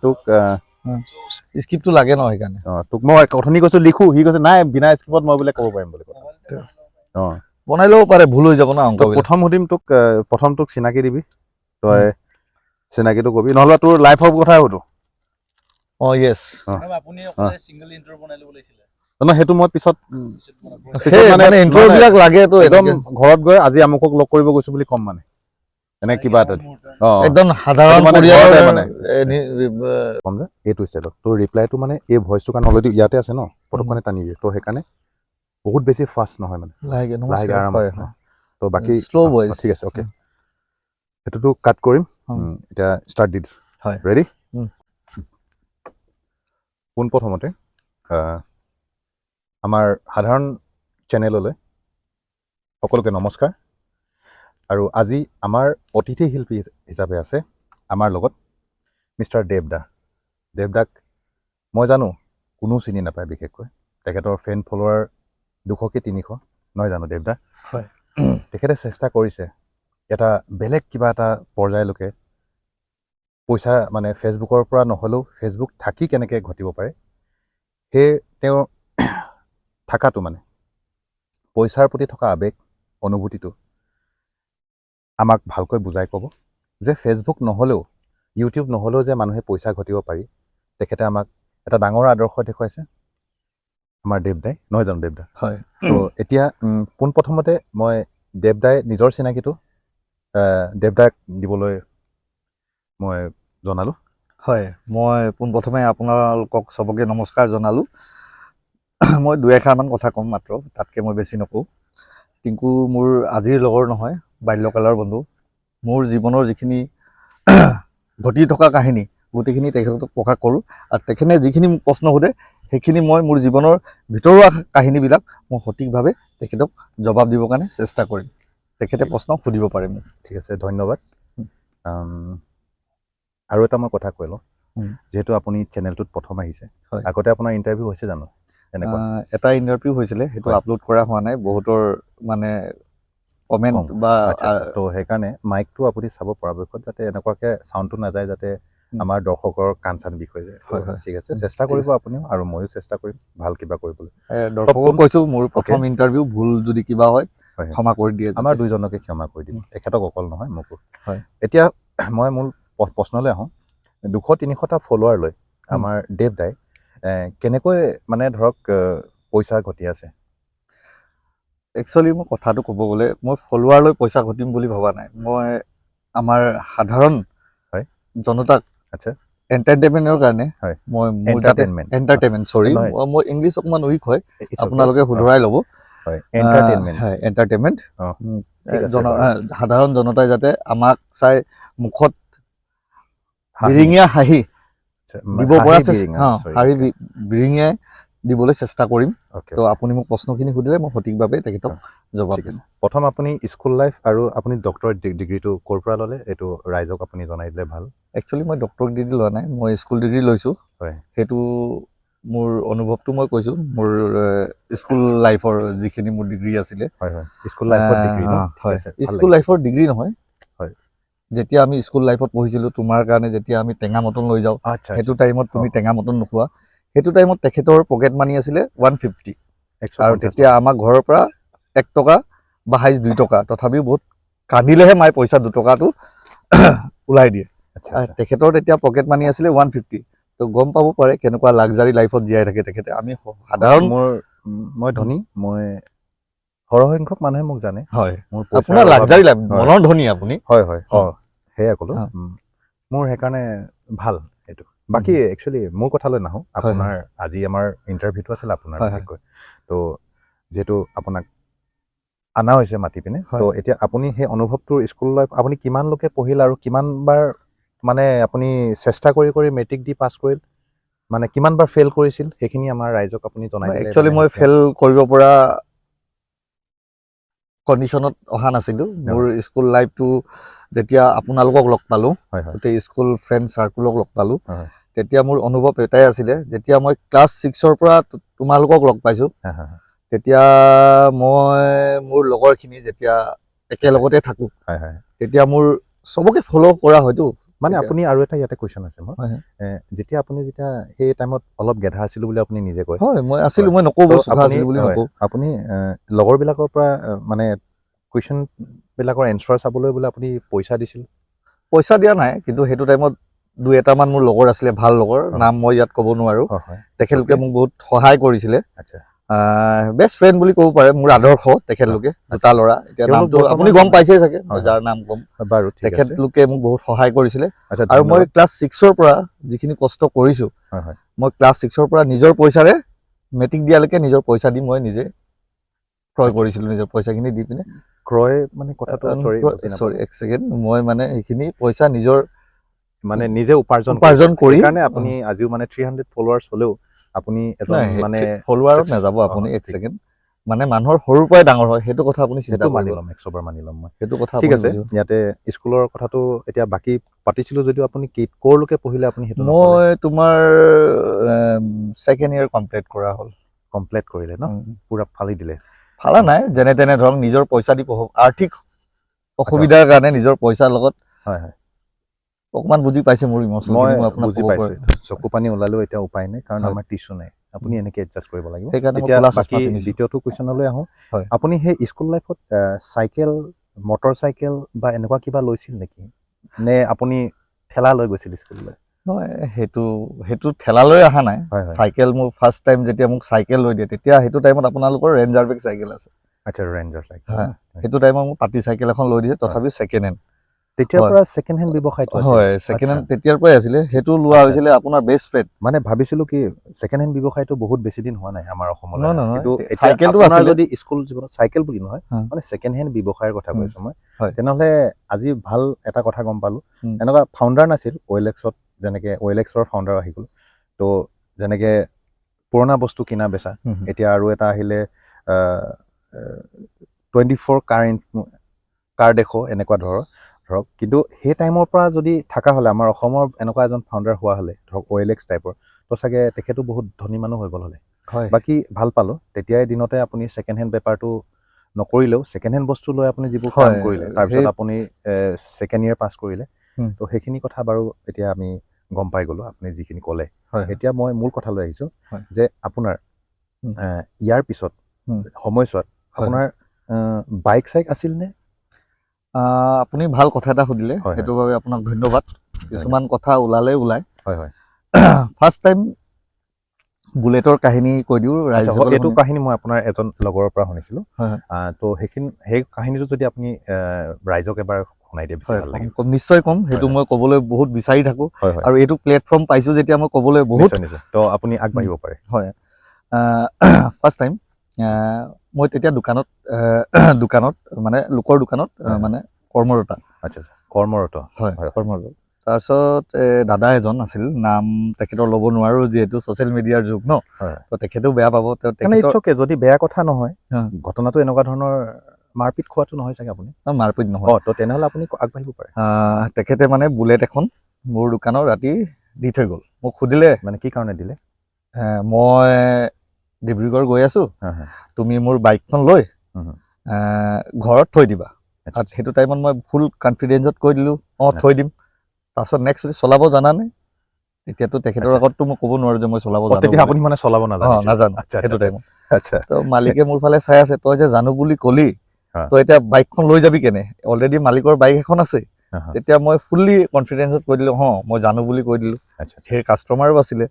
তোক স্ক্ৰিপ্টটো লাগে ন সেইকাৰণে তোক মই অথনি কৈছো লিখো সি কৈছে নাই বিনা স্ক্ৰিপ্টত মই বোলে ক'ব পাৰিম বুলি বনাই ল'ব পাৰে ভুল হৈ যাব না অংক প্ৰথম সুধিম তোক প্ৰথম তোক চিনাকি দিবি তই চিনাকিটো কবি নহ'লে তোৰ লাইফৰ কথা সুধো য়েছ আপুনি অকলে সিঙ্গেল ইন্ট্ৰো বনাই ল'ব লাগিছিলে নহয় সেইটো মই পিছত মানে ইন্ট্ৰো বিলাক লাগে তো একদম ঘৰত গৈ আজি আমুকক লগ কৰিব গৈছো বুলি ক'ম মানে এনে কিবা এটা একদম সাধাৰণ মানে ক'ম যে এইটো ষ্টাইলত তোৰ ৰিপ্লাইটো মানে এই ভইচটো কাৰণ অলৰেডি ইয়াতে আছে ন পটকনে টানি দিয়ে তো সেইকাৰণে বহুত বেছি ফাষ্ট নহয় মানে লাহেকে আৰাম তো বাকী শ্ল' ভইচ ঠিক আছে অ'কে সেইটোতো কাট কৰিম এতিয়া ষ্টাৰ্ট দি দিছোঁ হয় ৰেডি পোনপ্ৰথমতে আমাৰ সাধাৰণ চেনেললৈ সকলোকে নমস্কাৰ আৰু আজি আমাৰ অতিথি শিল্পী হিচাপে আছে আমাৰ লগত মিষ্টাৰ দেৱদাক মই জানো কোনো চিনি নাপায় বিশেষকৈ তেখেতৰ ফেন ফলোৱাৰ 200 কি 300 নহয় জানো দেৱদা হয় তেখেতে চেষ্টা কৰিছে এটা বেলেগ কিবা এটা পৰ্যায়লৈকে পইচা মানে ফেচবুকৰ পৰা নহ'লেও ফেচবুক থাকি কেনেকৈ ঘটিব পাৰে সেই তেওঁৰ থাকাটো মানে পইচাৰ প্ৰতি থকা আৱেগ অনুভূতিটো আমাক ভালকৈ বুজাই ক'ব যে ফেচবুক নহ'লেও ইউটিউব নহ'লেও যে মানুহে পইচা ঘটিব পাৰি তেখেতে আমাক এটা ডাঙৰ আদৰ্শ দেখুৱাইছে আমাৰ দেৱদাই নহয় জানো দেৱদা হয় তো এতিয়া পোনপ্ৰথমতে মই দেৱদাই নিজৰ চিনাকিটো দেৱদাক দিবলৈ মই জনালোঁ হয় মই পোনপ্ৰথমে আপোনালোকক চবকে নমস্কাৰ জনালোঁ মই দুই এষাৰমান কথা ক'ম মাত্ৰ তাতকৈ মই বেছি নকওঁ টিংকু মোৰ আজিৰ লগৰ নহয় বাল্যকালৰ বন্ধু মোৰ জীৱনৰ যিখিনি ঘটি থকা কাহিনী গোটেইখিনি তেখেতক প্ৰকাশ কৰোঁ আৰু তেখেতে যিখিনি মোক প্ৰশ্ন সোধে সেইখিনি মই মোৰ জীৱনৰ ভিতৰুৱা কাহিনীবিলাক মই সঠিকভাৱে তেখেতক জবাব দিবৰ কাৰণে চেষ্টা কৰিম তেখেতে প্ৰশ্ন সুধিব পাৰে মোক ঠিক আছে ধন্যবাদ আৰু এটা মই কথা কৈ লওঁ যিহেতু আপুনি চেনেলটোত প্ৰথম আহিছে আগতে আপোনাৰ ইণ্টাৰভিউ হৈছে জানো এটা ইণ্টাৰভিউ হৈছিলে সেইটো আপলোড কৰা হোৱা নাই বহুতৰ মানে কমেণ্ট বা তো সেইকাৰণে মাইকটো আপুনি চাব পৰাপক্ষত যাতে এনেকুৱাকৈ চাউণ্ডটো নাযায় যাতে আমাৰ দৰ্শকৰ কাণ চান বিষ হৈ যায় হয় ঠিক আছে চেষ্টা কৰিব আপুনিও আৰু ময়ো চেষ্টা কৰিম ভাল কিবা কৰিবলৈ দৰ্শকক কৈছোঁ মোৰ প্ৰথম ইণ্টাৰভিউ ভুল যদি কিবা হয় ক্ষমা কৰি দিয়ে আমাৰ দুইজনকে ক্ষমা কৰি দিম তেখেতক অকল নহয় মোকো হয় এতিয়া মই মূল প্ৰশ্নলৈ আহোঁ 200-300টা ফলোৱাৰ লৈ আমাৰ দেৱদাই কেনেকৈ মানে ধৰক পইচা ঘটি আছে একচুৱেলি মই কথাটো ক'ব গ'লে মই ফলোৱাৰ লৈ পইচা ঘটিম বুলি ভবা নাই মই আমাৰ সাধাৰণ জনতাক আচ্ছা এণ্টাৰটেইনমেণ্টৰ কাৰণে মই মোৰ যাতে এণ্টাৰটেইনমেণ্ট চৰি মই ইংলিছ অকণমান উইক হয় আপোনালোকে শুধৰাই ল'ব এণ্টাৰটেইনমেণ্ট সাধাৰণ জনতাই যাতে আমাক চাই মুখত বিৰিঙিয়া হাঁহি দিব পৰা হাঁহি বিৰিঙিয়াই দিবলৈ চেষ্টা কৰিম তো আপুনি মোক প্ৰশ্নখিনি সুধিলে মই সঠিকভাৱে তেখেতক জবাব দিম প্ৰথম আপুনি স্কুল লাইফ আৰু আপুনি ডক্টৰেট ডিগ্ৰীটো ক'ৰ পৰা ল'লে এইটো ৰাইজক আপুনি জনাই দিলে ভাল একচুৱেলি মই ডক্টৰেট ডিগ্ৰী লোৱা নাই মই স্কুল ডিগ্ৰী লৈছোঁ হয় সেইটো মোৰ অনুভৱটো মই কৈছোঁ মোৰ স্কুল লাইফৰ যিখিনি মোৰ ডিগ্ৰী আছিলে স্কুল লাইফৰ ডিগ্ৰী স্কুল লাইফৰ ডিগ্ৰী নহয় যেতিয়া আমি স্কুল লাইফত পঢ়িছিলোঁ তোমাৰ কাৰণে যেতিয়া আমি টেঙা মটন লৈ যাওঁ সেইটো টাইমত তুমি টেঙা মটন নোখোৱা সেইটো টাইমত তেখেতৰ পকেট মানি আছিলে 150 আৰু তেতিয়া আমাৰ ঘৰৰ পৰা 1 টকা বা হাইজ 2 টকা তথাপিও বহুত কান্দিলেহে মায়ে পইচা 2 টকাটো ওলাই দিয়ে তেখেতৰ তেতিয়া পকেট মানি আছিলে 150 তো গম পাব পাৰে কেনেকুৱা লাক্সাৰী লাইফত জীয়াই থাকে তেখেতে আমি সাধাৰণ মই ধনী মই সৰহসংখ্যক মানুহে মোক জানে হয় আপোনাৰ লাক্সাৰী লাইফ মনৰ ধনী আপুনি হয় সেয়া ক'লো মোৰ সেইকাৰণে ভাল এইটো বাকী একচুৱেলি মোৰ কথালৈ নাহোঁ আপোনাৰ আজি আমাৰ ইণ্টাৰভিউটো আছিলে আপোনাৰ বিশেষকৈ তো যিহেতু আপোনাক আনা হৈছে মাতি পিনে তো এতিয়া আপুনি সেই অনুভৱটোৰ স্কুল লাইফ আপুনি কিমানলৈকে পঢ়িল আৰু কিমানবাৰ মানে আপুনি চেষ্টা কৰি মেট্ৰিক দি পাছ কৰিল মানে কিমানবাৰ ফেইল কৰিছিল সেইখিনি আমাৰ ৰাইজক আপুনি জনাই দিলে একচুৱেলি মই ফেইল কৰিব পৰা কণ্ডিশ্যনত অহা নাছিলোঁ মোৰ স্কুল লাইফটো যেতিয়া আপোনালোকক লগ পালোঁ গোটেই স্কুল ফ্ৰেণ্ড চাৰ্কুলক লগ পালোঁ তেতিয়া মোৰ অনুভৱ এটাই আছিলে যেতিয়া মই ক্লাছ 6ৰ পৰা তোমালোকক লগ পাইছোঁ তেতিয়া মই মোৰ লগৰখিনি যেতিয়া একেলগতে থাকোঁ তেতিয়া মোৰ চবকে ফ'ল' কৰা হয়তো মানে এতিয়া- আপুনি আৰু এটা ইয়াতে কুৱেশ্যন আছে মোৰ হয়, যেতিয়া আপুনি সেই টাইমত অলপ গেধা আছিলোঁ বুলি আপুনি নিজে কয় হয় মই আছিলো, হয়। মই নকওঁ তো চোকা আছিলো বুলি হয়, নকওঁ। আপুনি লগৰবিলাকৰ পৰা মানে কুৱেশ্যন বিলাকৰ এনচাৰ চাবলৈ বোলে আপুনি পইচা দিছিল পইচা দিয়া নাই, কিন্তু সেইটো টাইমত দুই এটামান মোৰ লগৰ আছিলে, ভাল লগৰ, হয়। নাম মই ইয়াত ক'ব নোৱাৰো। হয় হয় তেখেতলোকে Okay. মোক বহুত সহায় কৰিছিলে। আচ্ছা বেষ্ট ফ্ৰেণ্ড বুলি ক'ব পাৰে, মোৰ আদৰ্শ তেখেতলোকে, দুটা ল'ৰা। এতিয়া তেওঁলোক নামটো বৰ্তমান আপুনি গম পাইছেই চাগে, মই হয়, যাৰ নাম ক'ম। বাৰু ঠিক আছে তেখেতলোকে মোক বহুত সহায় কৰিছিলে। আচ্ছা আৰু মই ধন্যবাদ ক্লাছ 6ৰ পৰা যিখিনি কষ্ট কৰিছো, হয় হয় মই ক্লাছ 6ৰ পৰা নিজৰ পইচাৰে মেট্ৰিক দিয়ালৈকে নিজৰ পইচা দি মই নিজে ক্ৰয় আচ্ছা। কৰিছিলো, নিজৰ পইচাখিনি দি পিনে। ক্ৰয় মানে কথাটো চৰি বুজি চৰি নাপালো এক ছেকেণ্ড, মই মানে সেইখিনি পইচা নিজৰ মানে নিজে উপাৰ্জন উপাৰ্জন কৰি সেইকাৰণে আপুনি আজিও মানে 300 ফলোৱাৰ্ছ হ'লেও আপুনি এজন নাই মানে ফলোৱাৰত success- নাযাব হয়, আপুনি, হয়, এক ঠিক ছেকেণ্ড। মানে মানুহৰ সৰুৰ পৰাই ডাঙৰ হয়, সেইটো কথা আপুনি চিন্তা সেইটো কৰিব। মানি ল'ম 100 মানি ল'ম মই সেইটো কথা ঠিক আপুনি আছে বুজিব। ইয়াতে স্কুলৰ কথাটো এতিয়া বাকী পাতিছিলোঁ যদিও আপুনি ক'ৰলৈকে পঢ়িলে আপুনি সেইটো নক'লে মই তোমাৰ ছেকেণ্ড ইয়েৰ কমপ্লিট কৰা হ'ল। কমপ্লিট কৰিলে ন পুৰা ফালি দিলে ফালা নাই, যেনে তেনে ধৰক নিজৰ পইচা দি আৰ্থিক অসুবিধাৰ কাৰণে নিজৰ পইচাৰ লগত হয় হয় অকণমান বুজি পাইছে মোৰ ইম'চনেলখিনি, মই আপোনাক বুজি ক'ব পাইছোঁ পাৰোঁ। চকু পানী ওলালেও এতিয়া উপায় নাই কাৰণ হয়। আমাৰ টিচু নাই আপুনি এনেকৈ এডজাষ্ট কৰিব লাগিব সেইকাৰণে মই এতিয়া ক'লা চশমা বাকী পিন্ধিছোঁ। দ্বিতীয়টো কুৱেশ্যনলৈ আহোঁ হয়। আপুনি সেই স্কুল লাইফত চাইকেল মটৰ চাইকেল বা এনেকুৱা কিবা লৈছিল নেকি নে আপুনি ঠেলা লৈ গৈছিল স্কুললৈ নহয়, সেইটো ঠেলালৈ অহা নাই। হয় হয় চাইকেল মোৰ ফাৰ্ষ্ট টাইম যেতিয়া মোক চাইকেল লৈ দিয়ে, তেতিয়া সেইটো টাইমত আপোনালোকৰ ৰেঞ্জাৰ বেগ চাইকেল আছে। আচ্ছা ৰেঞ্জাৰ চাইকেল হয়, ন? সেইটো টাইমত মোক পাতি চাইকেল এখন লৈ দিছে, তথাপিও ছেকেণ্ড হেণ্ড। তেতিয়াৰ হয় পৰা ছেকেণ্ড হেণ্ড ব্যৱসায়টো আছিল হয়, ছেকেণ্ড আচ্ছা হেণ্ড তেতিয়াৰ পৰাই আছিলে। সেইটো লোৱা আচ্ছা হৈছিলে আচ্ছা আপোনাৰ বেষ্ট ফ্ৰেণ্ড। মানে ভাবিছিলোঁ কি ছেকেণ্ড হেণ্ড ব্যৱসায়টো বহুত বেছি দিন হোৱা নাই আমাৰ অসমলৈ নহয় অহা। নহয়, কিন্তু এতিয়া চাইকেলটো আপোনাৰ আছিলে। যদি স্কুল জীৱনত চাইকেল বুলি নহয় হয়, মানে ছেকেণ্ড হেণ্ড ব্যৱসায়ৰ কথা কৈছোঁ মই হয়। তেনেহ'লে আজি ভাল এটা কথা গম পালোঁ উম। এনেকুৱা ফাউণ্ডাৰ নাছিল OLXত যেনেকৈ OLXৰ ফাউণ্ডাৰ আহি গ'ল তো যেনেকৈ পুৰণা বস্তু কিনা বেচা এতিয়া আৰু এটা আহিলে 24 কাৰ দেখো এনেকুৱা ধৰক কিন্তু সেই টাইমৰ পৰা যদি থকা হ'লে আমাৰ অসমৰ এনেকুৱা এজন ফাউণ্ডাৰ হোৱা হ'লে ধৰক OLX টাইপৰ তো চাগে তেখেতো বহুত ধনী মানুহ হৈ গ'ল হ'লে হয়। বাকী ভাল পালোঁ তেতিয়াই দিনতে আপুনি ছেকেণ্ড হেণ্ড বেপাৰটো নকৰিলেও ছেকেণ্ড হেণ্ড বস্তু লৈ আপুনি যিবোৰ কাম হয়, কৰিলে সেই তাৰপিছত আপুনি ছেকেণ্ড ইয়েৰ পাছ কৰিলে উম, তো সেইখিনি কথা বাৰু এতিয়া আমি গম পাই গ'লোঁ আপুনি যিখিনি ক'লে হয়, এতিয়া মই মূল কথালৈ আহিছোঁ হয়। যে আপোনাৰ উম, ইয়াৰ পিছত উম, সময়ছোৱাত হয়। আপোনাৰ বাইক চাইক আছিল নে আপুনি ভাল কথা এটা সুধিলে, হয় সেইটোৰ বাবে আপোনাক ধন্যবাদ। কিছুমান কথা ওলায়। হয় হয় ফাৰ্ষ্ট টাইম বুলেটৰ কাহিনী কৈ দিওঁ আচ্ছা ৰাইজসকলে এইটো শুনি। কাহিনী মই আপোনাৰ এজন লগৰৰ পৰা শুনিছিলোঁ হয় তো সেই কাহিনীটো যদি আপুনি ৰাইজক এবাৰ শুনাই দিয়ে বেছি হয়, ভাল লাগিল নিশ্চয় ক'ম। সেইটো হয় মই ক'বলৈ বহুত বিচাৰি থাকোঁ হয় হয় আৰু এইটো প্লেটফৰ্ম পাইছোঁ যেতিয়া মই ক'বলৈ বহুত নিশ্চয় নিশ্চয় তো আপুনি আগবাঢ়িব পাৰে হয়। ফাৰ্ষ্ট টাইম মই তেতিয়া দোকানত মানে লোকৰ দোকানত হয় হয় মানে কৰ্মৰতা। আচ্ছা আচ্ছা কৰ্মৰত হয়, কৰ্মৰত। তাৰপিছত দাদা এজন আছিল, নাম তেখেতৰ ল'ব নোৱাৰোঁ যিহেতু ছ'চিয়েল মিডিয়াৰ যুগ ন, হয় তো তেখেতেও বেয়া পাব। মানে তেখেতৰ ইটছ অ'কে যদি বেয়া কথা নহয় হা, ঘটনাটো এনেকুৱা ধৰণৰ মাৰপিট খোৱাটো নহয় চাগে আপুনি মাৰপিট নহয়। তো তেনেহ'লে আপুনি আগবাঢ়িব পাৰে তেখেতে মানে বুলেট এখন মোৰ দোকানত ৰাতি দি থৈ গ'ল। মোক সুধিলে মানে কি কাৰণে দিলে মই ডিব্ৰুগড় গৈ আছোঁ, হয় হয় তুমি মোৰ বাইকখন লৈ ঘৰত থৈ দিবা। আচ্ছা আচ্ছা সেইটো টাইমত মই ফুল কনফিডেঞ্চত কৈ দিলোঁ হয়। থৈ দিম। তাৰপাছত নেক্সট চলাব জানানে? এতিয়াতো তেখেতৰ আচ্ছা আগততো মই ক'ব নোৱাৰোঁ যে মই চলাব জানো তেতিয়া বুলি। আপুনি মানে চলাব নাজানিছিল নাজানো আচ্ছা আচ্ছা সেইটো আচ্ছা টাইমত। আচ্ছা তো মালিকে মোৰ ফালে চাই আছে, তই যে জানো বুলি ক'লি, হা তই এতিয়া বাইকখন লৈ যাবি কেনে? অলৰেডি মালিকৰ বাইক এখন আছে। হা হা তেতিয়া মই ফুল্লি কনফিডেঞ্চত কৈ দিলোঁ, মই জানো বুলি কৈ দিলোঁ। আচ্ছা আচ্ছা সেই কাষ্টমাৰো আছিলে।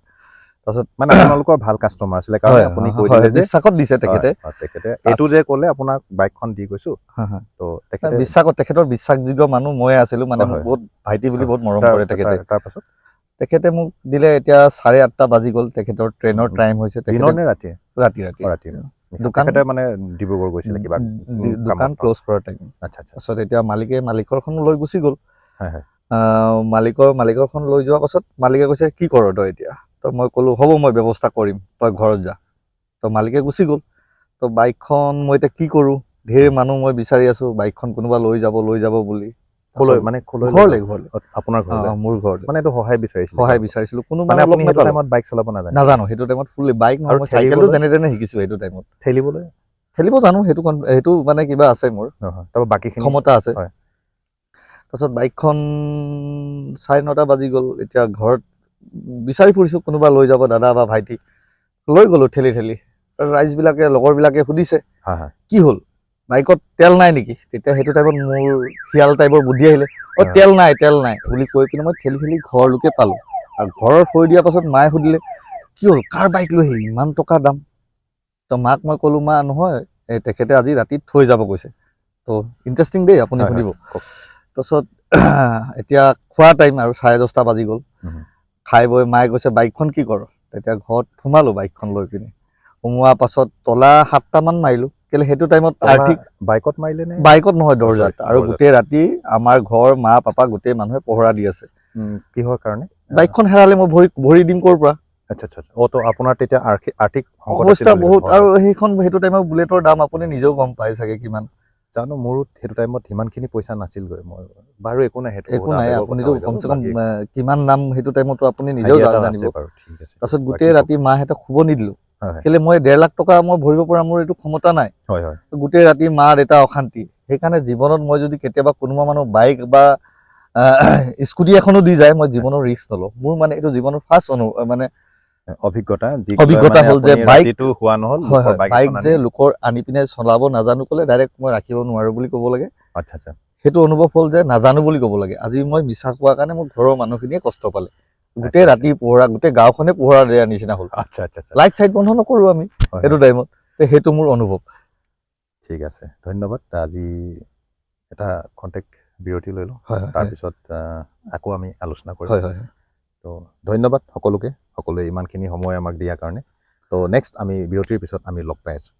তাৰপাছত মানে আপোনালোকৰ ভাল কাষ্টমাৰ আছিলে কাৰণে হয় আপুনি কৈ হয় দিলে যে বিশ্বাসত দিছে তেখেতে। তেখেতে এইটো যে ক'লে আপোনাক বাইকখন দি গৈছোঁ তো তেখেতে তেখেতৰ বিশ্বাসযোগ্য মানুহ ময়ে আছিলোঁ, মানে হয় মোক হয় বহুত ভাইটি বুলি বহুত মৰম তাৰ কৰে তেখেতে। তাৰপাছত তেখেতে মোক দিলে, এতিয়া 8:30 বাজি গ'ল, তেখেতৰ ট্ৰেইনৰ টাইম হৈছে। দিনৰ নে ৰাতি ৰাতি ৰাতি দোকান তেখেতে মানে ডিব্ৰুগড় গৈছিলে কিবা দোকান কামত ক্ল'জ কৰাৰ টাইম। আচ্ছা আচ্ছা তাৰপাছত এতিয়া মালিকৰখন লৈ গুচি গ'ল। হয় হয় মালিকৰখন লৈ যোৱাৰ পাছত মালিকে কৈছে, কি কৰ তই এতিয়া? তো মই ক'লোঁ, হ'ব মই ব্যৱস্থা কৰিম, তই ঘৰত যা। তো মালিকে গুচি গ'ল। তো বাইকখন মই এতিয়া কি কৰোঁ? ঢেৰ মানুহ মই বিচাৰি আছোঁ, বাইকখন কোনোবা লৈ যাব বুলি। ক'লৈ মানে ক'লৈ লৈ ঘৰলে যাব আপোনাৰ ঘৰলৈ মোৰ ঘৰলে মানে এইটো সহায় বিচাৰিছিলে সহায় কাৰোবাৰ বিচাৰিছিলোঁ, কোনো মানে মানুহ লগ আপুনি সেইটো নাপালোঁ। টাইমত বাইক চলাব নাজানিছিল নাজানো সেইটো টাইমত ফুল্লি বাইক নহয়, আৰু মই চাইকেলটো ঠেলিবলৈ যেনে তেনে শিকিছোঁ সেইটো টাইমত। ঠেলিবলৈ ঠেলিব জানো, সেইটো মানে কিবা আছে মোৰ তাৰপৰা বাকীখিনি ক্ষমতা আছে। হয় তাৰপিছত বাইকখন 9:30 বাজি গ'ল। এতিয়া ঘৰত বিচাৰি ফুৰিছোঁ কোনোবা লৈ যাব, দাদা বা ভাইটি। লৈ গ'লোঁ ঠেলি ঠেলি। ৰাইজবিলাকে লগৰবিলাকে সুধিছে হয় হয় কি হ'ল, বাইকত তেল নাই নেকি? তেতিয়া সেইটো টাইমত মোৰ শিয়াল টাইপৰ বুদ্ধি আহিলে, হয়। তেল নাই বুলি কৈ পিনে মই ঠেলি ঠেলি ঘৰলৈকে পালোঁ। আৰু ঘৰত থৈ দিয়াৰ পাছত মায়ে সুধিলে কি হ'ল, কাৰ বাইক লৈ আহিলি, ইমান টকা দাম? তো মাক মই ক'লোঁ, মা নহয়, তেখেতে আজি ৰাতি থৈ যাব কৈছে। তো ইণ্টাৰেষ্টিং দেই, আপুনি হয়, হয়, শুনিব। কওক। তাৰপিছত এতিয়া খোৱা টাইম আৰু 10:30 বাজি গ'ল। উম, খাই বৈ মায়ে কৈছে বাইকখন কি কৰ? তেতিয়া ঘৰত সোমালোঁ বাইকখন লৈ পিনে। সোমোৱাৰ পাছত তলা 7টামান মাৰিলোঁ, কেলৈ সেইটো টাইমত তলা আৰ্থিক বাইকত মাৰিলে নে? বাইকত নহয়, sorry, দৰ্জাত। আৰু দৰ্জাত। গোটেই ৰাতি আমাৰ ঘৰ মা পাপা গোটেই মানুহে পহৰা দি আছে। কিহৰ কাৰণে? বাইকখন হেৰালে মই ভৰি দিম ক'ৰ পৰা? আচ্ছা আচ্ছা আচ্ছা। তো আপোনাৰ তেতিয়া আৰ্থিক সংকট আছিল অৱস্থা বুলি বহুত। কৈছে। হয়, আৰু হয়। সেইটো টাইমত বুলেটৰ দাম আপুনি নিজেও গম পাই চাগে কিমান। জানো, মোৰো সেইটো টাইমত সিমানখিনি পইচা নাছিলগৈ। মই বাৰু একো নাই, সেইটো একো বহুত নাই, আৱেগৰ কথা আপুনিতো হৈ যাব। কমচে কম বাকী কিমান দাম সেইটো টাইমতো আপুনি নিজেও আইডিয়া এটা জানিব। আছে বাৰু, ঠিক আছে। তাৰপিছত বাকী গোটেই কওক। ৰাতি মাহঁতক শুব নিদিলোঁ, হয় হয় কেলৈ মই 1.5 লাখ টকা মই ভৰিব পৰা মোৰ এইটো ক্ষমতা নাই। হয় হয় গোটেই ৰাতি মা দেউতা অশান্তি। সেইকাৰণে জীৱনত মই যদি কেতিয়াবা কোনোবা মানুহ বাইক বা স্কুটি এখনো দি যায়, মই জীৱনৰ ৰিস্ক নলওঁ। মোৰ মানে এইটো জীৱনৰ ফাৰ্ষ্ট মানে অভিজ্ঞতা, যি লৈ অভিজ্ঞতা মানে হ'ল যে আপুনি বাইক, ৰাতিটো হোৱা নহ'ল, হয় লোকৰ হয়, বাইক বাইক এখন যে আনি। লোকৰ আনি পিনে চলাব নাজানো ক'লে ডাইৰেক্ট মই ৰাখিব নোৱাৰোঁ বুলি ক'ব লাগে। আচ্ছা আচ্ছা সেইটো অনুভৱ হ'ল যে নাজানো বুলি ক'ব লাগে। আজি মই মিছা কোৱাৰ কাৰণে মোৰ ঘৰৰ মানুহখিনিয়ে কষ্ট পালে। গোটেই আচ্ছা ৰাতি পোহৰা, গোটেই গাঁওখনে পোহৰা দিয়াৰ নিচিনা হ'ল। আচ্ছা আচ্ছা আচ্ছা। লাইট চাইট বন্ধ নকৰোঁ আমি হয় সেইটো হয়, টাইমত। সেইটো মোৰ অনুভৱ। ঠিক আছে, ধন্যবাদ। আজি এটা কণ্টেক্ট বিৰতি লৈ লওঁ, হয় হয় তাৰপিছত আকৌ আমি আলোচনা কৰিম। হয় হয়। তো ধন্যবাদ সকলোকে ইমানখিনি সময় আমাক দিয়াৰ কাৰণে। তো নেক্সট আমি বিৰতিৰ পিছত আমি লগ পাই আছোঁ।